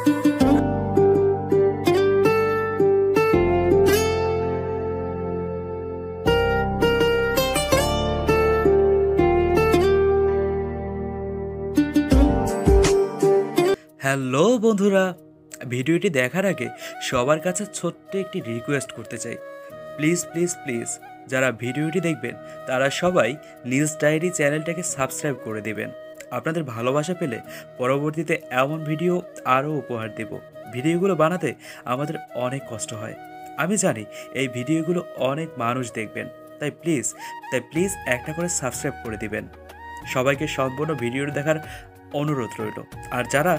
Hello বন্ধুরা, ভিডিওটি দেখার আগে সবার কাছে ছোট্ট একটি রিকোয়েস্ট করতে চাই। প্লিজ প্লিজ প্লিজ যারা ভিডিওটি দেখবেন তারা সবাই নিউজ ডায়েরি চ্যানেলটাকে সাবস্ক্রাইব করে দেবেন। আপনাদের ভালোবাসা পেলে পরবর্তীতে এমন ভিডিও আরও উপহার দেব। ভিডিওগুলো বানাতে আমাদের অনেক কষ্ট হয়, আমি জানি। এই ভিডিওগুলো অনেক মানুষ দেখবেন, তাই প্লিজ একটা করে সাবস্ক্রাইব করে দিবেন। সবাইকে সম্পূর্ণ ভিডিওটি দেখার অনুরোধ রইল। আর যারা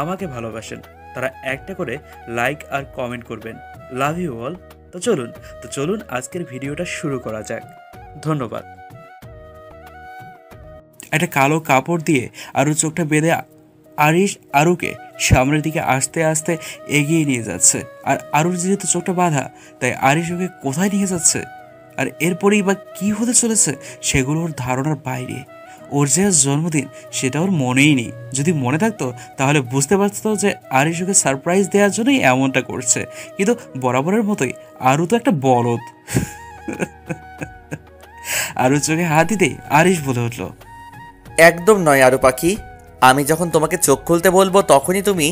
আমাকে ভালোবাসেন তারা একটা করে লাইক আর কমেন্ট করবেন। Love you all. তো চলুন আজকের ভিডিওটা শুরু করা যাক। ধন্যবাদ। একটা কালো কাপড় দিয়ে আরু চোখটা বেঁধে আরিশ আরুকে সামনের দিকে আস্তে আস্তে এগিয়ে নিয়ে যাচ্ছে। আর আরুর যেহেতু চোখটা বাঁধা, তাই আরিশ ওকে কোথায় নিয়ে যাচ্ছে আর এরপরেই বা কি হতে চলেছে সেগুলো ওর ধারণার বাইরে। ওর যে জন্মদিন সেটা ওর মনেই নেই। যদি মনে থাকতো তাহলে বুঝতে পারতো যে আরিশ ওকে সারপ্রাইজ দেওয়ার জন্যই এমনটা করছে। কিন্তু বরাবরের মতোই আরু তো একটা বলদ। আরু চোখে হাত দিতেই আরিশ বলে উঠল, একদম নয় আরু পাখি, আমি যখন তোমাকে চোখ খুলতে বলবো তখনই তুমি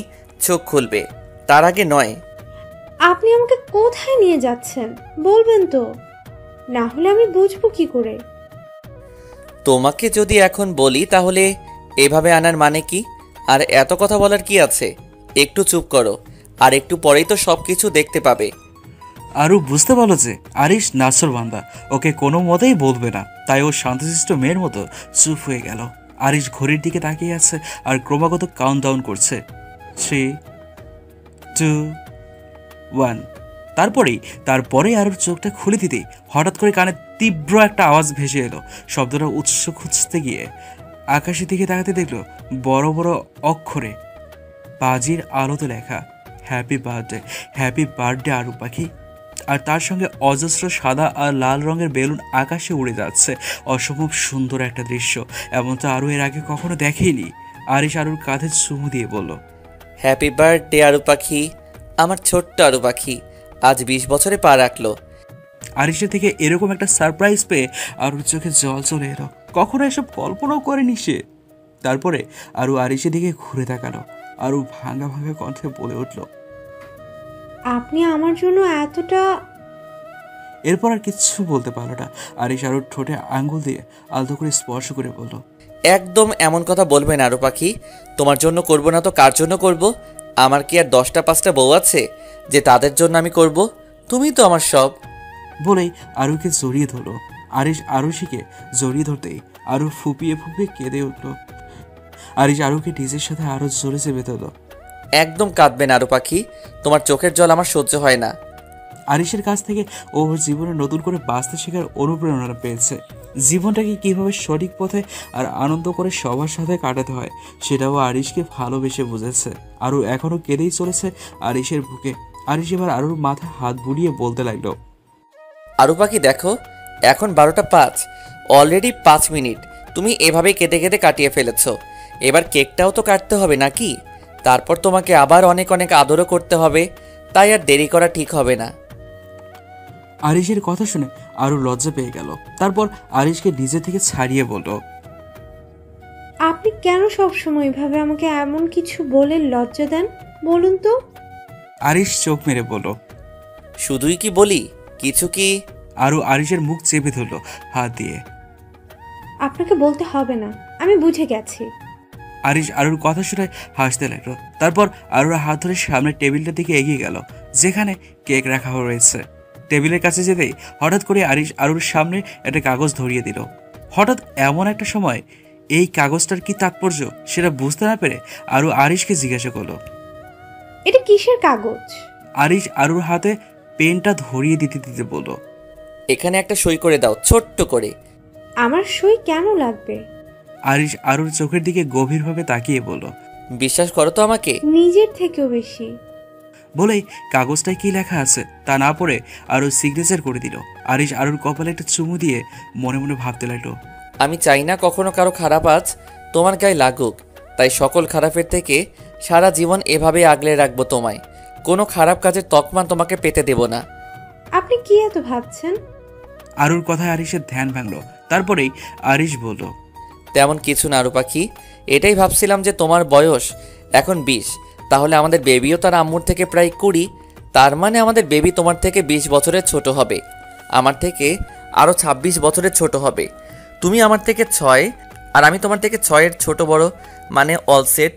চোখ খুলবে, তার আগে নয়। আপনি আমাকে কোথায় নিয়ে যাচ্ছেন বলবেন তো, না হলে আমি বুঝবো কি করে? তোমাকে যদি এখন বলি তাহলে এভাবে আনার মানে কি? আর এত কথা বলার কি আছে? একটু চুপ করো, আর একটু পরেই তো সব কিছু দেখতে পাবে। আরু বুঝতে পারলো যে আরিশ নাছরবান্দা, ওকে কোনো মতেই বলবে না। তাই ও শান্তশিষ্ট মেয়ের মতো চুপ হয়ে গেল। আরিশ ঘড়ির দিকে তাকিয়ে আছে আর ক্রমাগত কাউন্টডাউন করছে, 3, 2, 1। তারপরেই আরুর চোখটা খুলে দিতেই হঠাৎ করে কানে তীব্র একটা আওয়াজ ভেসে এলো। শব্দটা উৎস খুঁজতে গিয়ে আকাশের দিকে তাকাতে দেখলো বড় বড় অক্ষরে বাজির আলোতে লেখা, হ্যাপি বার্থডে আরু পাখি। আর তার সঙ্গে অজস্র সাদা আর লাল রঙের বেলুন আকাশে উড়ে যাচ্ছে। অসম্ভব সুন্দর একটা দৃশ্য, এমনটা আরু এর আগে কখনো দেখেনি। আরিশ আরুর কাঁধে চুমু দিয়ে বলল, হ্যাপি বার্থডে আরু পাখি, আমার ছোট্ট আরু পাখি, আজ 20 বছরে পা রাখলো। আরিশের থেকে এরকম একটা সারপ্রাইজ পেয়ে আরুর চোখে জল চলে এলো। কখনো এসব কল্পনাও করেনি সে। তারপরে আরু আরিশের দিকে ঘুরে তাকালো। আরু ভাঙা ভাঙা কণ্ঠে বলে উঠল, আপনি আমার জন্য এতটা। এরপর আর কিচ্ছু বলতে পারলো না। আরিশ আরুর ঠোঁটে আঙ্গুল দিয়ে আলতো করে স্পর্শ করে বলল, একদম এমন কথা বলবে না আরু পাখি, তোমার জন্য করব না তো কার জন্য করব? আমার কি আর 10টা-5টা বউ আছে যে তাদের জন্য আমি করব? তুমি তো আমার সব। বলেই আরুকে জড়িয়ে ধরলো। আরিশ আরুষিকে জড়িয়ে ধরতেই আরু ফুপিয়ে ফুপিয়ে কেঁদে উঠল। আরিশ আরুকে নিজের সাথে আরো জোরে চেপে ধরল। একদম কাঁদবে না আরু পাখি, তোমার চোখের জল আমার সহ্য হয় না। আরিশের কাছ থেকে ও ওর জীবনে নতুন করে বাঁচতে শেখার অনুপ্রেরণা পেয়েছে। জীবনটাকে কিভাবে সঠিক পথে আর আনন্দ করে সবার সাথে কাটাতে হয় সেটাও আরিশকে ভালোবেসে বুঝেছে। আরু এখনো কেঁদেই চলেছে আরিশের বুকে। আরিশ এবার আরুর মাথায় হাত বুলিয়ে বলতে লাগলো, আরু পাখি দেখো, এখন 12টা 5, অলরেডি 5 মিনিট তুমি এভাবেই কেঁদে কেঁদে কাটিয়ে ফেলেছ। এবার কেকটাও তো কাটতে হবে নাকি? তারপর তোমাকে আবার অনেক অনেক আদরও করতে হবে, তাই আর দেরি করা ঠিক হবে না। আরিশের কথা শুনে আরু লজ্জা পেয়ে গেল। তারপর আরিশকে নিজে থেকে ছাড়িয়ে বলল, আপনি কেন সবসময় এভাবে আমাকে এমন কিছু বলে লজ্জা দেন বলুন তো? আরিশ চোখ মেরে বলল, শুধুই কি বলি, কিছু কি? আরু আরিশের মুখ চেপে ধরল হাত দিয়ে। আপনাকে বলতে হবে না, আমি বুঝে গেছি। আরিশ আরুর কথা শুনে হাসতে লাগলো। তারপর আরুর হাত ধরে সামনের টেবিলটার দিকে এগিয়ে গেল যেখানে কেক রাখা রয়েছে। টেবিলের কাছে যেতেই হঠাৎ করে আরিশ আরুর সামনে একটা কাগজ ধরিয়ে দিল। হঠাৎ এমন একটা সময় এই কাগজটার কি তাৎপর্য সেটা বুঝতে না পেরে আরু আরিশকে জিজ্ঞাসা করলো, এটা কিসের কাগজ? আরিশ আরুর হাতে পেনটা ধরিয়ে দিতে দিতে বলল, এখানে একটা সই করে দাও, ছোট্ট করে। আমার সই কেন লাগবে? আরিশ আরুর চোখের দিকে গভীরভাবে তাকিয়ে বলল, বিশ্বাস করো তো আমাকে। নিজের থেকেও বেশি। বলেই কাগজটায় কি লেখা আছে তা না পড়ে আরু সিগনেচার করে দিল। আরিশ আরুর কপালে একটা চুমু দিয়ে মনে মনে ভাবতে লাগলো, আমি চাই না কখনো কারো খারাপ আজ তোমার গায়ে লাগুক, তাই সকল খারাপের থেকে সারা জীবন এভাবে আগলে রাখবো তোমায়। কোনো খারাপ কাজের তকমা তোমাকে পেতে দেব না। আপনি কি এত ভাবছেন? আরুর কথায় আরিশের ধ্যান ভাঙল। তারপরেই আরিশ বলল, তেমন কিছু না আরু পাখি, এটাই ভাবছিলাম যে তোমার বয়স এখন 20, তাহলে আমাদের বেবিও তার আম্মুর থেকে প্রায় 20। তার মানে আমাদের বেবি তোমার থেকে 20 বছরের ছোট হবে, আমার থেকে আরও 26 বছরের ছোট হবে। তুমি আমার থেকে 6 আর আমি তোমার থেকে 6-এর ছোট বড়, মানে অল সেট।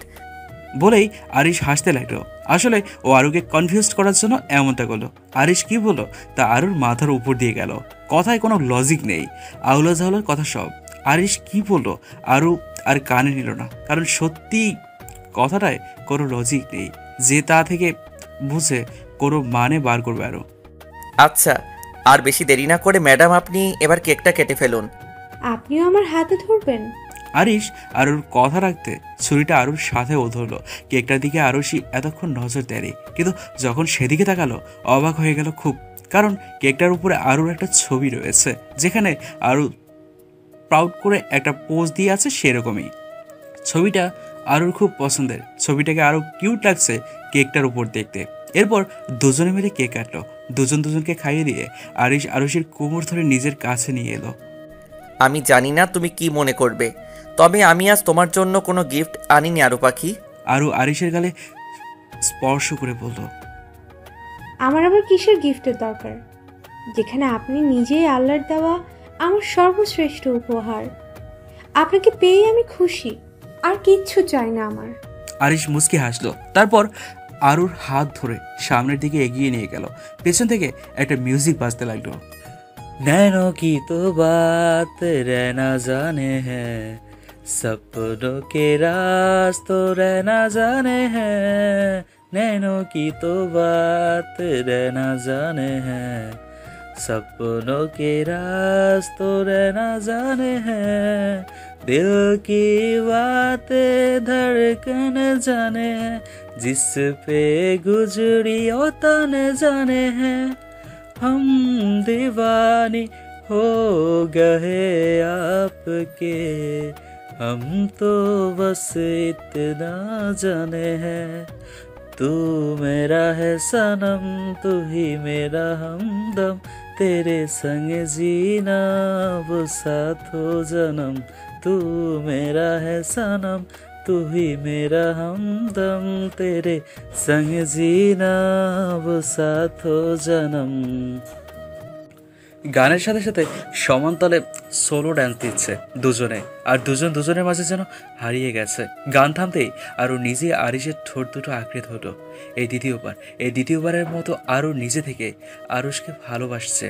বলেই আরিশ হাসতে লাগলো। আসলে ও আরুকে কনফিউজ করার জন্য এমনটা করলো। আরিশ কি বললো তা আরুর মাথার উপর দিয়ে গেল। কথায় কোনো লজিক নেই, আউলা ঝাউলার কথা সব। আরিশ কি বললো আরু আর কানে নিল না, কারণ সত্যি কথাটায় কোনো লজিক নেই যে তা থেকে বুঝে কোনো মানে বার করবে আরু। আচ্ছা, আর বেশি দেরি না করে ম্যাডাম আপনি এবার কেকটা কেটে ফেলুন। আপনিও আমার হাতে ধরবেন? আরিশ আরুর কথা রাখতে ছুরিটা আরুর সাথে ও ধরলো। কেকটার দিকে আরুষি এতক্ষণ নজর দেয়নি, কিন্তু যখন সেদিকে তাকালো অবাক হয়ে গেল খুব, কারণ কেকটার উপরে আরুর একটা ছবি রয়েছে, যেখানে আরু প্রাউড করে একটা পোজ দিয়ে আছে সেরকমই। ছবিটা আরুর খুব পছন্দের। ছবিটাকে আরো কিউট লাগছে কেকটার উপর দেখতে। এরপর দুজনে মিলে কেক কাটলো। দুজনকে খাইয়ে দিয়ে আরিশ আরুষির কোমর ধরে নিজের কাছে নিয়ে এলো। আমি জানি না তুমি কি মনে করবে, তবে আমি আজ তোমার জন্য কোনো গিফট আনিনি আরু পাখি। আরু আরিশের গালে স্পর্শ করে বলল, আমার আবার কিসের গিফটের দরকার, যেখানে আপনি নিজেই আল্লাহর দেওয়া আমার সর্বশ্রেষ্ঠ উপহার। আপনাকে পেয়ে আমি খুশি, আর কিচ্ছু চাই না আমার। আরিশ মুচকি হাসলো। তারপর আরুর হাত ধরে সামনের দিকে এগিয়ে নিয়ে গেল। পেছন থেকে একটা মিউজিক বাজতে লাগলো। नैनों की तो बात रहना जाने हैं, सपनों के राज तो रहना जाने हैं, नैनों की तो बात रहना जाने हैं, सपनों के राज तो रहना जाने हैं, दिल की बातें धड़कन जाने हैं, जिस पे गुजरी ओ तन जाने हैं, हम दीवाने हो गए आपके, हम तो बस इतना जाने हैं, तू मेरा है सनम तू ही मेरा हमदम, तेरे संग जीना वो साथों जन्म, तू मेरा है सनम तू ही मेरा हमदम, तेरे संग जीना वो साथों जन्म। গানের সাথে সাথে সমান তালে সোলো ডান্স দিচ্ছে দুজনে, আর দুজনের মাঝে যেন হারিয়ে গেছে। গান থামতেই আরও নিজে আরিশের ঠোঁট দুটো আঁকড়ে ধরল। এই দ্বিতীয়বারের মতো আরও নিজে থেকে আরুষকে ভালোবাসছে,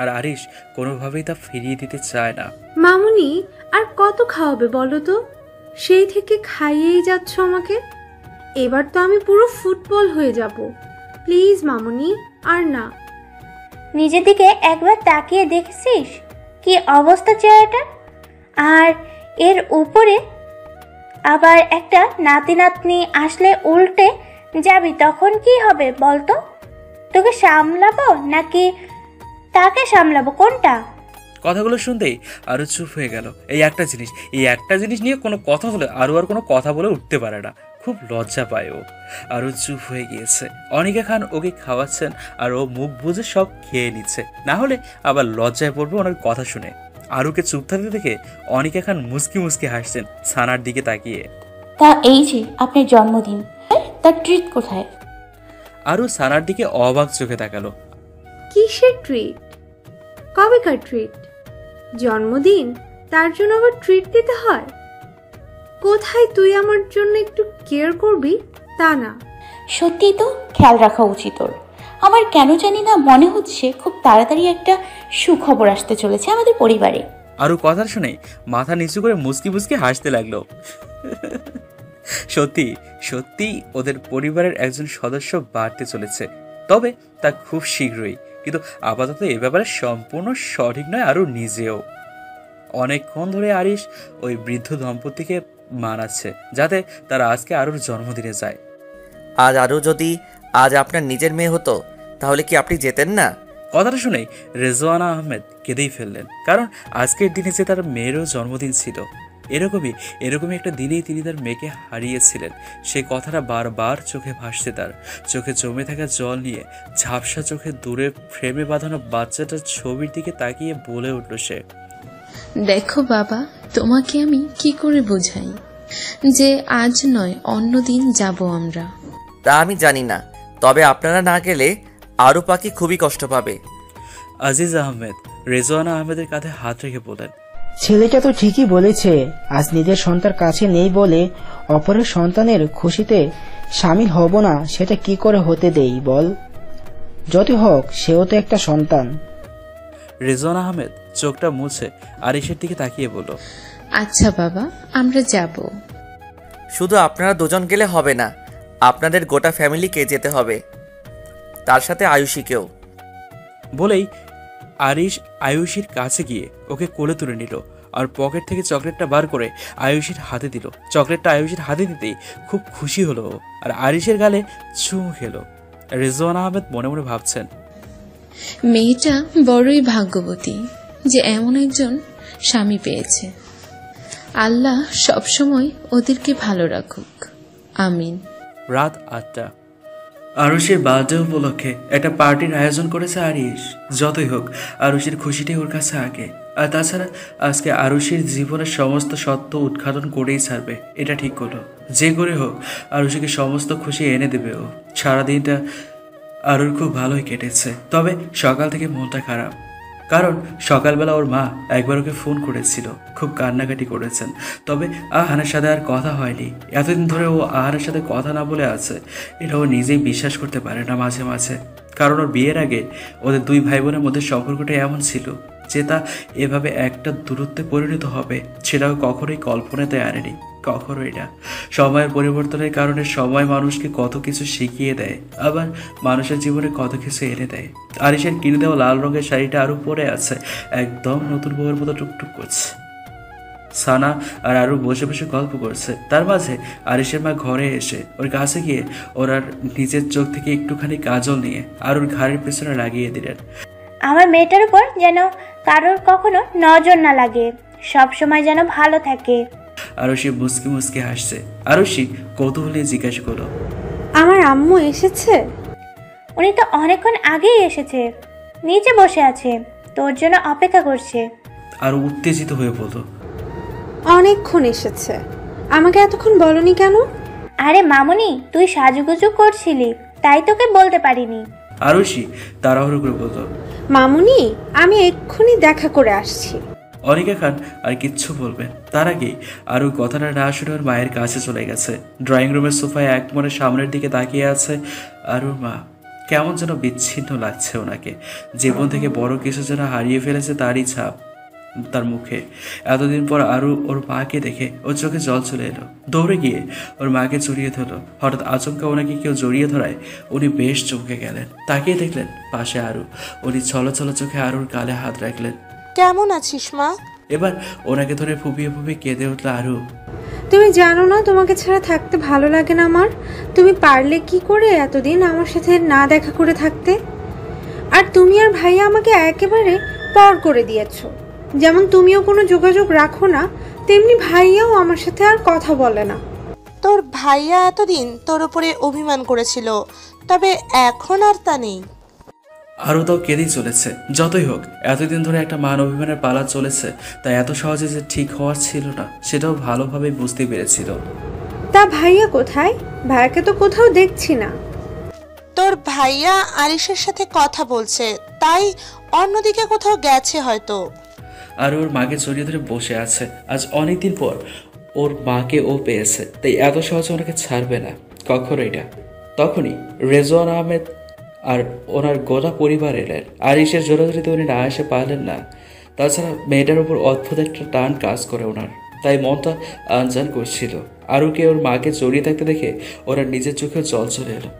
আর আরিশ কোনোভাবেই তা ফিরিয়ে দিতে চায় না। মামুনি, আর কত খাওয়াবে বলো তো? সেই থেকে খাইয়েই যাচ্ছ আমাকে। এবার তো আমি পুরো ফুটবল হয়ে যাব। প্লিজ মামুনি, আর না। নিজের দিকে একবার তাকিয়ে দেখছিস কি অবস্থা চেহারাটার? আর এর উপরে আবার একটা নাতি নাতনি আসলে উল্টে যাবি, তখন কি হবে বলতো? তোকে সামলাবো নাকি তাকে সামলাবো, কোনটা? কথাগুলো শুনতেই আরও চুপ হয়ে গেল। এই একটা জিনিস নিয়ে কোনো কথা হলে আরও আর কোনো কথা বলে উঠতে পারে না, খুব লজ্জা পায় ও। আরও চুপ হয়ে গিয়েছে। অনিকা খান ওকে খাওয়াচ্ছেন আর ও মুখ বুজে সব খেয়ে নিচ্ছে, না হলে আবার লজ্জায় পড়বে ওনার কথা শুনে। আরুকে চুপ থাকতে দেখে অনিকা খান মুচকি হাসছেন সানার দিকে তাকিয়ে। তা এই যে আপনার জন্মদিন, তার ট্রিট কোথায়? আরু সানার দিকে অবাক চোখে তাকালো। কিসের ট্রিট? কবেকার ট্রিট? জন্মদিন, তার জন্য আবার ট্রিট দিতে হয়? কোথায় তুই আমার জন্য একটু কেয়ার করবি তা না। সত্যি তো খেয়াল রাখা উচিত ওর। আমার কেন জানি না মনে হচ্ছে খুব তাড়াতাড়ি একটা সুখবর আসতে চলেছে আমাদের পরিবারে। আরু কথা শুনে মাথা নিচু করে মুচকি হাসতে লাগলো। সত্যি ওদের পরিবারের একজন সদস্য বাড়তে চলেছে, তবে তা খুব শীঘ্রই। কিন্তু আপাতত এ ব্যাপারে সম্পূর্ণ সঠিক নয় আরু নিজেও। অনেকক্ষণ ধরে আরিশ ওই বৃদ্ধ দম্পতিকে মানাচ্ছে যাতে তারা আজকে আরুর জন্মদিনে যায়। আজ আরু যদি আজ আপনার নিজের মেয়ে হতো তাহলে কি আপনি যেতেন না? কথাটা শুনে রেজওয়ানা আহমেদ কেঁদেই ফেললেন, কারণ আজকের দিনে যে তার মেয়েরও জন্মদিন ছিল এরকমই এরকমই একটা দিনেই তিনি তার মেয়েকে হারিয়েছিলেন। সে কথাটা বারবার চোখে ভাসছে তার। চোখে জমে থাকা জল নিয়ে ঝাপসা চোখে দূরে ফ্রেমে বাঁধানো বাচ্চাটার ছবির দিকে তাকিয়ে বলে উঠল সে, দেখো বাবা, তোমাকে আমি কি করে বোঝাই যে আজ নয় অন্য দিন যাব আমরা। তা আমি জানি না, তবে আপনারা না গেলে আরু পাখি খুবই কষ্ট পাবে। আজিজ আহমেদ রেজওয়ানা আহমেদের কাঁধে হাত রেখে বলেন, ছেলেটা তো ঠিকই বলেছে, আজ নিজের সন্তান কাছে নেই বলে অপরের সন্তানের খুশিতে সামিল হব না, সেটা কি করে হতে দেই বল? যতই হোক সেও তো একটা সন্তান। রেজওয়ানা আহমেদ চোখটা মুছে আরিশের দিকে তাকিয়ে বলল, আচ্ছা বাবা, আমরা যাব। শুধু আপনারা দুজন গেলে হবে না, আপনাদের গোটা ফ্যামিলিকে যেতে হবে, তার সাথে আয়ুষীকেও। বলেই আরিশ আয়ুষীর কাছে গিয়ে ওকে কোলে তুলে নিল আর পকেট থেকে চকলেটটা বার করে আয়ুষীর হাতে দিল। চকলেটটা আয়ুষীর হাতে দিতেই খুব খুশি হলো ও, আর আরিশের গালে চুমু খেলো। রেজওয়ানা আহমেদ মনে মনে ভাবছেন, মেয়েটা বড়ই ভাগ্যবতী যে এমন একজন স্বামী পেয়েছে। আল্লাহ সবসময় ওদেরকে ভালো রাখুক, আমিন। রাত 8টা। আরুষের বার্থডে উপলক্ষে একটা পার্টির আয়োজন করেছে আরিশ। যতই হোক আরুষের খুশিটাই ওর কাছে আগে। আর তাছাড়া আজকে আরুষের জীবনের সমস্ত সত্য উদ্ঘাটন করেই ছাড়বে, এটা ঠিক করলো। যে করে হোক আরুষিকে সমস্ত খুশি এনে দেবে ও। সারাদিনটা আরুর খুব ভালোই কেটেছে, তবে সকাল থেকে মনটা খারাপ। কারণ সকালবেলা ওর মা একবার ওকে ফোন করেছিল, খুব কান্নাকাটি করেছেন। তবে আহানের সাথে আর কথা হয়নি। এতদিন ধরে ও আহানের সাথে কথা না বলে আছে, এটা ও নিজেই বিশ্বাস করতে পারে না মাঝে মাঝে। কারণ ওর বিয়ের আগে ওদের দুই ভাই বোনের মধ্যে সম্পর্কটা এমন ছিল যে তা এভাবে একটা দূরত্বে পরিণত হবে সেটাও কখনোই কল্পনাতে আনেনি, কখনোই না। সময়ের পরিবর্তনের কারণে সময় মানুষকে কত কিছু শিখিয়ে দেয়, আবার মানুষের জীবনে কত কিছু এনে দেয়। আরিশের কিনে দেওয়া লাল রঙের শাড়িটা আরও পরে আছে, একদম নতুন বউয়ের মতো টুকটুক করছে। সানা আর আরও বসে বসে গল্প করছে। তার মাঝে আরিশের মা ঘরে এসে ওর কাছে গিয়ে ওর আর নিজের চোখ থেকে একটুখানি কাজল নিয়ে আর ওর ঘাড়ের পেছনে লাগিয়ে দিলেন। আমার মেয়েটার উপর যেন কারোর কখনো নজর না লাগে, সব সময় যেন ভালো থাকে। আরুষি মুসকি মুসকি হাসছে। আরুষি কৌতূহলে জিজ্ঞাসা করলো, আমার আম্মু এসেছে? উনি তো অনেকক্ষণ আগেই এসেছে, নিচে বসে আছে, তোর জন্য অপেক্ষা করছে। আরো উত্তেজিত হয়ে বলল, অনেকক্ষণ এসেছে, আমাকে এতক্ষণ বলনি কেন? আরে মামুনি, তুই সাজুগুজু করছিলি তাই তোকে বলতে পারিনি। আরুষি তাড়াহুড়ো করে বলল, মামুনি আমি এক্ষুনি দেখা করে আসছি। অনিকা খান আর কিচ্ছু বলবেন তার আগেই আরও কথাটা না শুনে ওর মায়ের কাছে চলে গেছে। ড্রয়িং রুমের সোফায় এক মনে সামনের দিকে তাকিয়ে আছে আর ওর মা। কেমন যেন বিচ্ছিন্ন লাগছে ওনাকে, জীবন থেকে বড় কিছু যেন হারিয়ে ফেলেছে তারই ছাপ তার মুখে। এতদিন পর আরও ওর মাকে দেখে ওর চোখে জল চলে এলো। দৌড়ে গিয়ে ওর মাকে জড়িয়ে ধরলো। হঠাৎ আচমকা ওনাকে কেউ জড়িয়ে ধরায় উনি বেশ চমকে গেলেন। তাকিয়ে দেখলেন পাশে আরু। উনি ছলো ছলো চোখে আরুর গালে হাত রাখলেন। কেমন আছিস মা? এবার ওনাকে ধরে ফুপিয়ে ফুপিয়ে কেঁদে উঠল আরু। তুমি জানো না তোমাকে ছাড়া থাকতে ভালো লাগে না আমার। তুমি পারলে কি করে এতদিন আমার সাথে না দেখা করে থাকতে? আর তুমি আর ভাইয়া আমাকে একেবারে পর করে দিয়েছো। যেমন তুমিও কোনো যোগাযোগ রাখো না, তেমনি ভাইয়াও আমার সাথে আর কথা বলে না। তোর ভাইয়া এতদিন তোর উপরে অভিমান করেছিল, তবে এখন আর তা নেই। আরও তাও কেঁদেই চলেছে। যতই হোক এতদিন ধরে একটা মান অভিমানের পালা চলেছে, তাই এত সহজে যে ঠিক হওয়ার ছিল না সেটাও ভালোভাবে বুঝতে পেরেছিল। তা ভাইয়া কোথায়? ভাইয়াকে তো কোথাও দেখছি না। তোর ভাইয়া আরিশের সাথে কথা বলছে, তাই অন্যদিকে কোথাও গেছে হয়তো। আর ওর মাকে জড়িয়ে ধরে বসে আছে। আজ অনেকদিন পর ওর মাকে ও পেয়েছে, তাই এত সহজে ওনাকে ছাড়বে না কখনোই না। তখনই রেজওয়ান আহমেদ আর ওনার গোটা পরিবার এলেন। আরিশের জোরাজোরিতে উনি না এসে পারলেন না। তাছাড়া মেয়েটার উপর অদ্ভুত একটা টান কাজ করে ওনার, তাই মনটা আনজান করছিল। আরুকে ওর মাকে জড়িয়ে থাকতে দেখে ওরা নিজের চোখেও জল চলে এলো।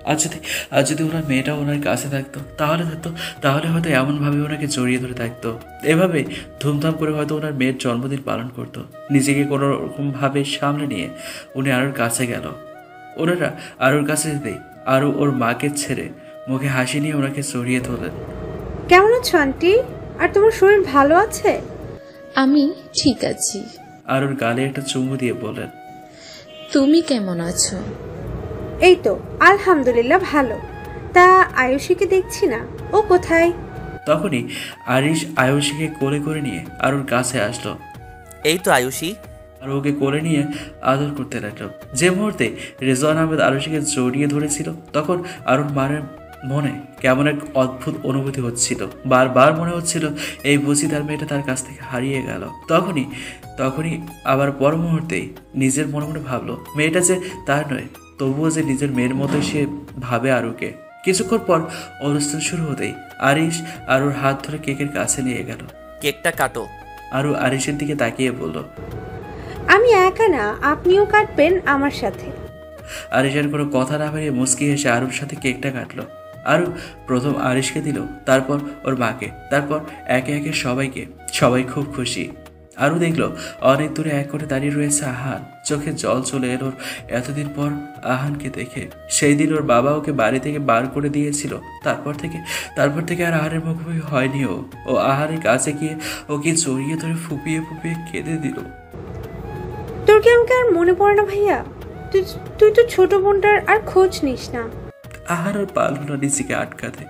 আর যদি ওনার মেয়েটা ওনার কাছে থাকতো তাহলে হয়তো এমনভাবে ওনাকে জড়িয়ে ধরে থাকতো। এভাবে ধুমধাম করে হয়তো ওনার মেয়ের জন্মদিন পালন করতো। নিজেকে কোনো রকমভাবে সামলে নিয়ে উনি আরুর কাছে গেল। ওনারা আরুর কাছে যেতেই আরু ওর মাকে ছেড়ে মুখে হাসি নিয়ে ওনাকে জড়িয়ে ধরলেন। কেমন আছো আন্টি? আর তোমার শরীর ভালো আছে? আমি ঠিক আছি। আরুর গালে একটা চুমু দিয়ে বললেন, তুমি কেমন আছো? এই তো আলহামদুলিল্লাহ ভালো। তা আয়ুষীকে দেখছি না, ও কোথায়? তখনই আরিশ আয়ুষীকে কোলে করে নিয়ে আরুর কাছে আসলো। এই তো আয়ুষী। আর ওকে কোলে নিয়ে আদর করতে লাগলো। যে মুহূর্তে রেজওয়ান আহমেদ আরুষীকে জড়িয়ে ধরেছিল, তখন আরুর মায়ের মনে কেমন এক অদ্ভুত অনুভূতি হচ্ছিল। বারবার মনে হচ্ছিল এই বুঝি তার মেয়েটা তার কাছ থেকে হারিয়ে গেল। তখনই আবার পর মুহূর্তেই নিজের মনে মনে ভাবলো, মেয়েটা যে তার নয়, তবুও যে নিজের মেয়ের মতো সে ভাবে আরুকে। কিছুক্ষণ পর অনুষ্ঠান শুরু হতেই আরিশ আরুর হাত ধরে কেকের কাছে নিয়ে গেল। কেকটা কাটো। আরু আরিশের দিকে তাকিয়ে বলল, আমি একা না, আপনিও কাটবেন আমার সাথে। আরিশের কোনো কথা না বেরিয়ে মুচকি হেসে আরুর সাথে কেকটা কাটলো। আরু প্রথম আরিশকে দিল, তারপর ওর মাকে, তারপর একে একে সবাইকে। সবাই খুব খুশি। আরু দেখলো অনেক দূরে এক করে দাঁড়িয়ে রয়েছে আহান। চোখে জল চলে এলো এতদিন পর আহানকে দেখে। সেই দিন ওর বাবা ওকে বাড়ি থেকে বার করে দিয়েছিল। তারপর থেকে আর আহারের মুখোমুখি হয়নি। ও আহারের কাছে গিয়ে ওকে জড়িয়ে ধরে ফুপিয়ে ফুপিয়ে কেঁদে দিল। তোর কি আমাকে আর মনে পড়ে না ভাইয়া? তুই তো ছোট বোনটার আর খোঁজ নিস না। আহার আর পারল না নিজেকে আটকাতে।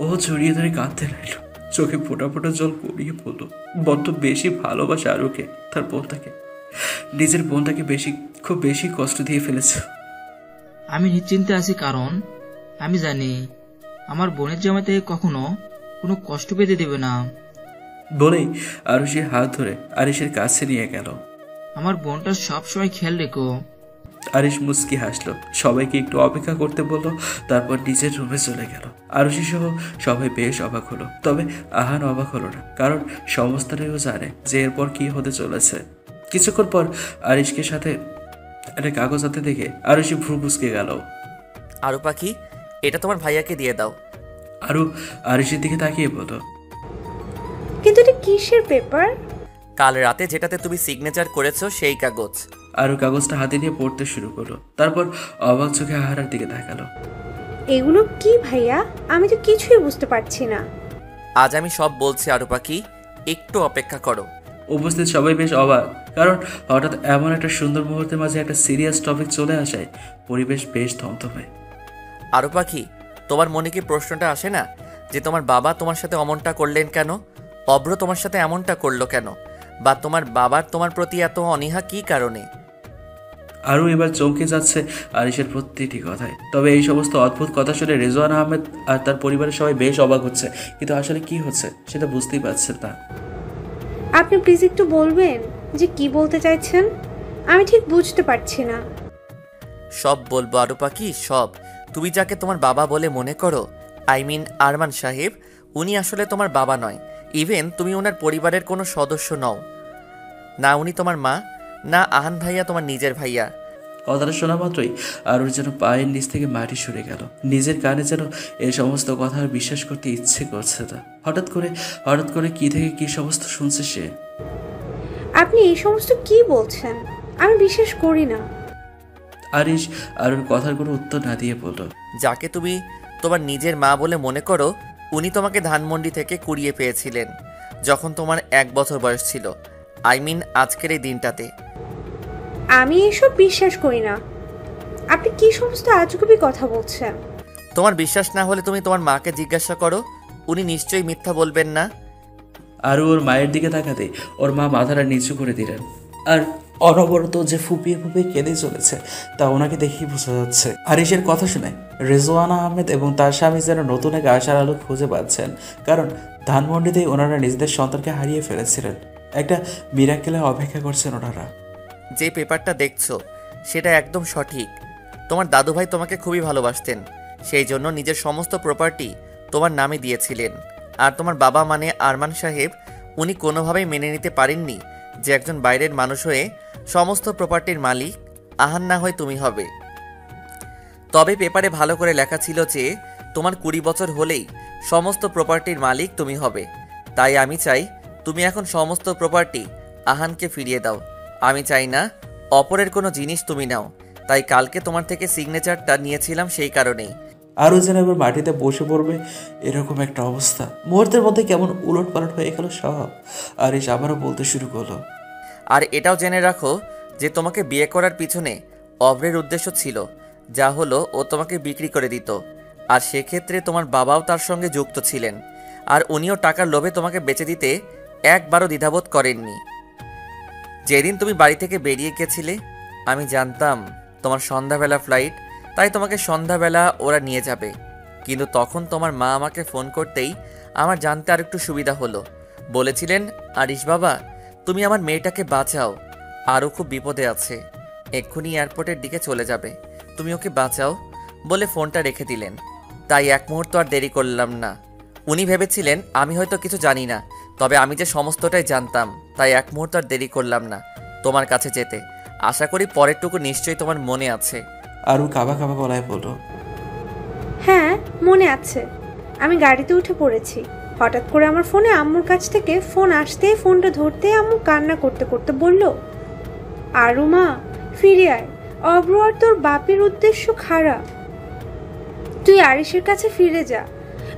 ও জড়িয়ে ধরে কাঁদতে লাগলো। চোখে ফোটা ফোটা জল গড়িয়ে পড়লো। বড্ড বেশি ভালোবাসে আরুকে, তার বোনটাকে, নিজের বোনটাকে খুব বেশি কষ্ট দিয়ে ফেলেছে। আমি নিশ্চিন্তে আছি, কারণ আমি জানি আমার বোনের জামাইতে কখনো কোনো কষ্ট পেতে দেবে না। বলেই আরুষের হাত ধরে আরিশের কাছে নিয়ে গেল। আমার বোনটার সবসময় খেয়াল রেখো। আরিশ মুস্কি হাসলো, সবাইকে একটু অপেক্ষা করতে বলল, তারপর নিজের রুমে চলে গেল। আরুষি সহ সবাই বেশ অবাক হলো। তবে আহান অবাক হলো না, কারণ সমস্তটাইও জানে যে এরপর কি হতে চলেছে। কিছুক্ষণ পর আরিশকে সাথে একটা কাগজ হাতে দেখে আরুষি ভ্রু কুঁচকে গেল। আরু পাখি, এটা তোমার ভাইয়াকে দিয়ে দাও। আরু আরিশের দিকে তাকিয়ে বলল, কিন্তু এটা কিসের পেপার? কাল রাতে যেটাতে তুমি সিগনেচার করেছো সেই কাগজ। আরু কাগজটা হাতে নিয়ে পড়তে শুরু করলো। তারপর অবাক চোখে আহারের দিকে তাকালো। এগুলো কি ভাইয়া? আমি তো কিছুই বুঝতে পারছি না। আজ আমি সব বলছি আরু পাখি, একটু অপেক্ষা করো। উপস্থিত সবাই বেশ অবাক, কারণ হঠাৎ এমন একটা সুন্দর মুহূর্তের মাঝে একটা সিরিয়াস টপিক চলে আসায় পরিবেশ বেশ থমথমে। আরু পাখি, তোমার মনে কি প্রশ্নটা আসে না যে তোমার বাবা তোমার সাথে অমনটা করলেন কেন? অব্র তোমার সাথে এমনটা করলো কেন? বা তোমার বাবার তোমার প্রতি এত অনীহা কি কারণে? আরও এবার চমকে যাচ্ছে আরিশের প্রতিটি কথায়। তবে এই সমস্ত অদ্ভুত কথা শুনে রেজওয়ান আহমেদ আর তার পরিবারের সবাই বেশ অবাক হচ্ছে, কিন্তু আসলে কি হচ্ছে সেটা বুঝতেই পারছেন না। আপনি প্লিজ একটু বলবেন যে কি বলতে চাইছেন? আমি ঠিক বুঝতে পারছি না। সব বলবো আরু পাখি, সব। তুমি যাকে তোমার বাবা বলে মনে করো, আই মিন আরমান সাহেব, উনি আসলে তোমার বাবা নয়। ইভেন তুমি ওনার পরিবারের কোনো সদস্য নও। না উনি তোমার মা, না আহান ভাইয়া তোমার নিজের ভাইয়া। কথাটা শোনা মাত্রই আরুর যেন পায়ের নিচ থেকে মাটি সরে গেল। নিজের কানে যেন এই সমস্ত কথা আর বিশ্বাস করতে ইচ্ছে করছে না। হঠাৎ করে কি থেকে কি সমস্ত শুনছে সে। আপনি এই সমস্ত কি বলছেন? আমি বিশ্বাস করি না। আরিশ আরুর কথার কোনো উত্তর না দিয়ে বলল, যাকে তুমি তোমার নিজের মা বলে মনে করো, উনি তোমাকে ধানমন্ডি থেকে কুড়িয়ে পেয়েছিলেন যখন তোমার 1 বছর বয়স ছিল। আই মিন আজকের এই দিনটাতে। আমি এসব বিশ্বাস করি না। আপনি কি সমস্ত আজগুবি কথা বলছেন? তোমার বিশ্বাস না হলে তুমি তোমার মাকে জিজ্ঞাসা করো, উনি নিশ্চয়ই মিথ্যা বলবেন না। আরু ওর মায়ের দিকে তাকাতে ওর মা মাথাটা নিচু করে দিলেন। আর অনবরত যে ফুপিয়ে ফুপিয়ে কেঁদে চলেছে তা ওনাকে দেখেই বোঝা যাচ্ছে। আরিশের কথা শুনে রেজওয়ানা আহমেদ এবং তার স্বামী যেন নতুন এক আশার আলো খুঁজে পাচ্ছেন, কারণ ধানমন্ডিতেই ওনারা নিজেদের সন্তানকে হারিয়ে ফেলেছিলেন। একটা মিরাকেলের অপেক্ষা করছেন ওনারা। যে পেপারটা দেখছো সেটা একদম সঠিক। তোমার দাদুভাই তোমাকে খুবই ভালোবাসতেন, সেই জন্য নিজের সমস্ত প্রপার্টি তোমার নামে দিয়েছিলেন। আর তোমার বাবা মানে আরমান সাহেব, উনি কোনোভাবেই মেনে নিতে পারেননি যে একজন বাইরের মানুষ হয়ে সমস্ত প্রপার্টির মালিক আহান না হয় তুমি হবে। তবে পেপারে ভালো করে লেখা ছিল যে তোমার 20 বছর হলেই সমস্ত প্রপার্টির মালিক তুমি হবে। তাই আমি চাই তুমি এখন সমস্ত প্রপার্টি আহানকে ফিরিয়ে দাও। আমি চাই না অপরের কোনো জিনিস তুমি নাও। তাই কালকে তোমার থেকে সিগনেচারটা নিয়েছিলাম সেই কারণেই। আরও যেন এবার মাটিতে বসে পড়বে এরকম একটা অবস্থা। মুহূর্তের মধ্যে কেমন উলট পালট হয়ে গেল সব। আরিশ আবারও বলতে শুরু করলো, আর এটাও জেনে রাখো যে তোমাকে বিয়ে করার পিছনে অভ্রের উদ্দেশ্য ছিল, যা হলো ও তোমাকে বিক্রি করে দিত। আর সেক্ষেত্রে তোমার বাবাও তার সঙ্গে যুক্ত ছিলেন, আর উনিও টাকার লোভে তোমাকে বেচে দিতে একবারও দ্বিধাবোধ করেননি। যেদিন তুমি বাড়ি থেকে বেরিয়ে গেছিলে আমি জানতাম তোমার সন্ধ্যাবেলা ফ্লাইট, তাই তোমাকে সন্ধ্যাবেলা ওরা নিয়ে যাবে। কিন্তু তখন তোমার মা আমাকে ফোন করতেই আমার জানতে আর একটু সুবিধা হলো। বলেছিলেন, আরিশ বাবা, তুমি আমার মেয়েটাকে বাঁচাও, আরও খুব বিপদে আছে, এক্ষুনি এয়ারপোর্টের দিকে চলে যাবে, তুমি ওকে বাঁচাও বলে ফোনটা রেখে দিলেন। তাই এক মুহূর্ত আর দেরি করলাম না। উনি ভেবেছিলেন আমি হয়তো কিছু জানি না, তবে আমি যে সমস্তটাই জানতাম, তাই এক মুহূর্ত আর দেরি করলাম না তোমার কাছে যেতে। আশা করি পরেরটুকু নিশ্চয়ই তোমার মনে আছে। আরু কাবা কাবা গলায় বলল, হ্যাঁ মনে আছে। আমি গাড়িতে উঠে পড়েছি, হঠাৎ করে আমার ফোনে আম্মুর কাছ থেকে ফোন আসতেই ফোনটা ধরতে আম্মু কান্না করতে করতে বলল, আরু মা ফিরে আয়, অব্র আর তোর বাপের উদ্দেশ্য খারাপ, তুই আরিশের কাছে ফিরে যা।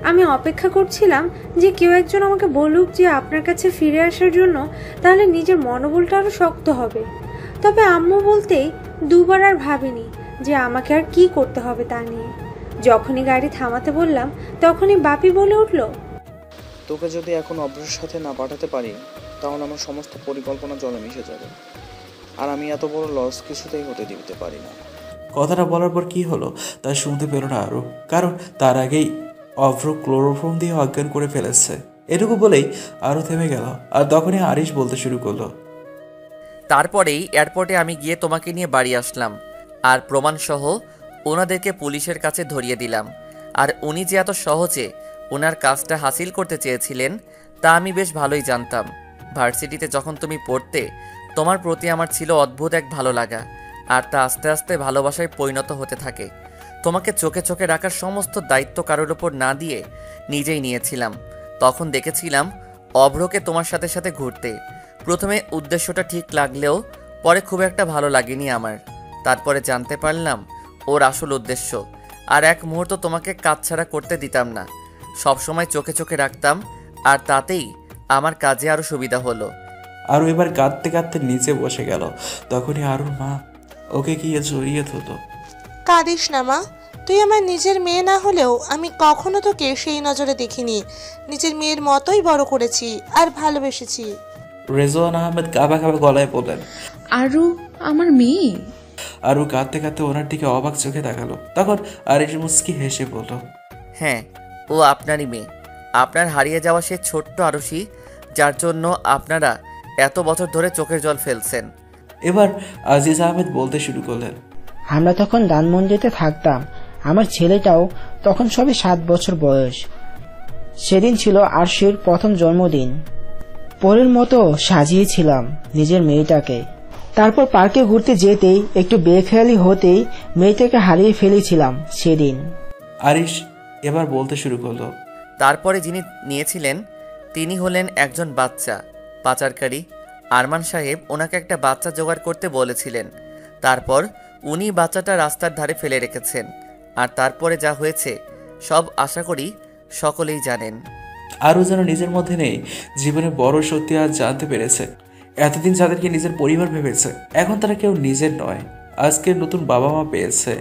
আমি অপেক্ষা করছিলাম যে কেউ একজন আমাকে বলুক যে আপনার কাছে ফিরে আসার জন্য, তাহলে নিজের মনোবলটা আরও শক্ত হবে। তবে আম্মু বলতেই দুবার আর ভাবিনি যে আমাকে আর কি করতে হবে তা নিয়ে। যখনই গাড়ি থামাতে বললাম তখনই বাপি বলে উঠল, তোকে যদি এখন অভ্রের সাথে না পাঠাতে পারি তাহলে আমার সমস্ত পরিকল্পনা জলে মিশে যাবে, আর আমি এত বড় লস কিছুতেই হতে দিতে পারি না। কথাটা বলার পর কি হলো তা শুনতে পেল না আরু, কারণ তার আগেই অভ্র ক্লোরোফর্ম দিয়ে অজ্ঞান করে ফেলেছে। এটুকু বলেই আরও থেমে গেল, আর তখনই আরিশ বলতে শুরু করলো, তারপরেই এয়ারপোর্টে আমি গিয়ে তোমাকে নিয়ে বাড়ি আসলাম, আর প্রমাণসহ ওনাদেরকে পুলিশের কাছে ধরিয়ে দিলাম। আর উনি যে এত সহজে ওনার কাজটা হাসিল করতে চেয়েছিলেন তা আমি বেশ ভালোই জানতাম। ভার্সিটিতে যখন তুমি পড়তে তোমার প্রতি আমার ছিল অদ্ভুত এক ভালো লাগা, আর তা আস্তে আস্তে ভালোবাসায় পরিণত হতে থাকে। তোমাকে চোখে চোখে রাখার সমস্ত দায়িত্ব কারোর ওপর না দিয়ে নিজেই নিয়েছিলাম। তখন দেখেছিলাম অভ্রকে তোমার সাথে সাথে ঘুরতে। প্রথমে উদ্দেশ্যটা ঠিক লাগলেও পরে খুব একটা ভালো লাগেনি আমার। তারপরে জানতে পারলাম ওর আসল উদ্দেশ্য, আর এক মুহূর্ত তোমাকে কাজছাড়া করতে দিতাম না, সবসময় চোখে চোখে রাখতাম, আর তাতেই আমার কাজে আরও সুবিধা হলো। আরু এবার কাঁদতে কাঁদতে নিচে বসে গেল। তখনই আরুর মা ওকে গিয়ে জড়িয়ে ধরল। কাঁদিস না মা, তুই আমার নিজের মেয়ে না হলেও আমি কখনো তোকে সেই নজরে দেখিনি। নিজের মেয়ের মতোই বড় করেছি আর ভালোবেসেছি। রেজওয়ান আহমেদ কাবা কাবা গলায় বললেন, আরু আমার মেয়ে? আরু কাঁদতে কাঁদতে ওনার দিকে অবাক চোখে তাকালো। তখন আরিশ মুস্কি হেসে বলল, হ্যাঁ, ও আপনারই মেয়ে, আপনার হারিয়ে যাওয়া সে ছোট্ট আরুষি, যার জন্য আপনারা এত বছর ধরে চোখের জল ফেলছেন। এবার আজিজ আহমেদ বলতে শুরু করলেন, আমরা তখন ধানমন্ডিতে থাকতাম, আমার ছেলেটাও তখন সবে 7 বছর বয়স। সেদিন ছিল আরশির প্রথম জন্মদিন। পরের মতো সাজিয়েছিলাম নিজের মেয়েটাকে। তারপর পার্কে ঘুরতে যেতেই একটু বেখেয়ালি হতেই মেয়েটাকে হারিয়ে ফেলেছিলাম সেদিন। আরিশ এবার বলতে শুরু করলো, তারপরে যিনি নিয়েছিলেন তিনি হলেন একজন বাচ্চা পাচারকারী। আরমান সাহেব ওনাকে একটা বাচ্চা জোগাড় করতে বলেছিলেন, তারপর উনি বাচ্চাটা রাস্তার ধারে ফেলে রেখেছেন। আর তারপরে যা হয়েছে সব আশা করি সকলেই জানেন। আরও যেন নিজের মধ্যে নেই, জীবনে বড় সত্যি আজ জানতে পেরেছে। এতদিন যাদেরকে নিজের পরিবার ভেবেছে, এখন তারা কেউ নিজের নয়। আজকে নতুন বাবা মা পেয়েছে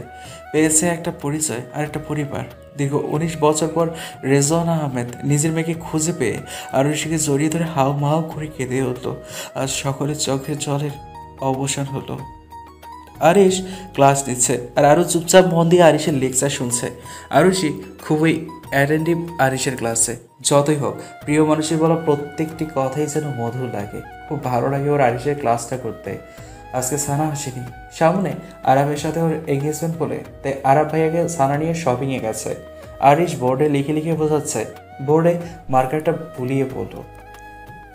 একটা পরিচয় আর একটা পরিবার। দীর্ঘ 19 বছর পর রেজওয়ান আহমেদ নিজের মেয়েকে খুঁজে পেয়ে আরুষিকে জড়িয়ে ধরে হাও মাও করে কেঁদে উঠল। আজ সকলের চোখের জলের অবসান হলো। আরিশ ক্লাস নিচ্ছে আর আরও চুপচাপ মন দিয়ে আরিশের লেকচার শুনছে। আরুষি খুবই অ্যাটেন্টিভ আরিশের ক্লাসে। যতই হোক, প্রিয় মানুষের বলা প্রত্যেকটি কথাই যেন মধুর লাগে। খুব ভালো লাগে ওর আরিশের ক্লাসটা করতে। আজকে সানা আসেনি, সামনে আরাবের সাথে ওর এঙ্গেজমেন্ট বলে, তাই আরাব ভাইয়াকে সানা নিয়ে শপিংয়ে গেছে। আরিশ বোর্ডে লিখে লিখে বোঝাচ্ছে, বোর্ডে মার্কারটা ভুলিয়ে পড়ল।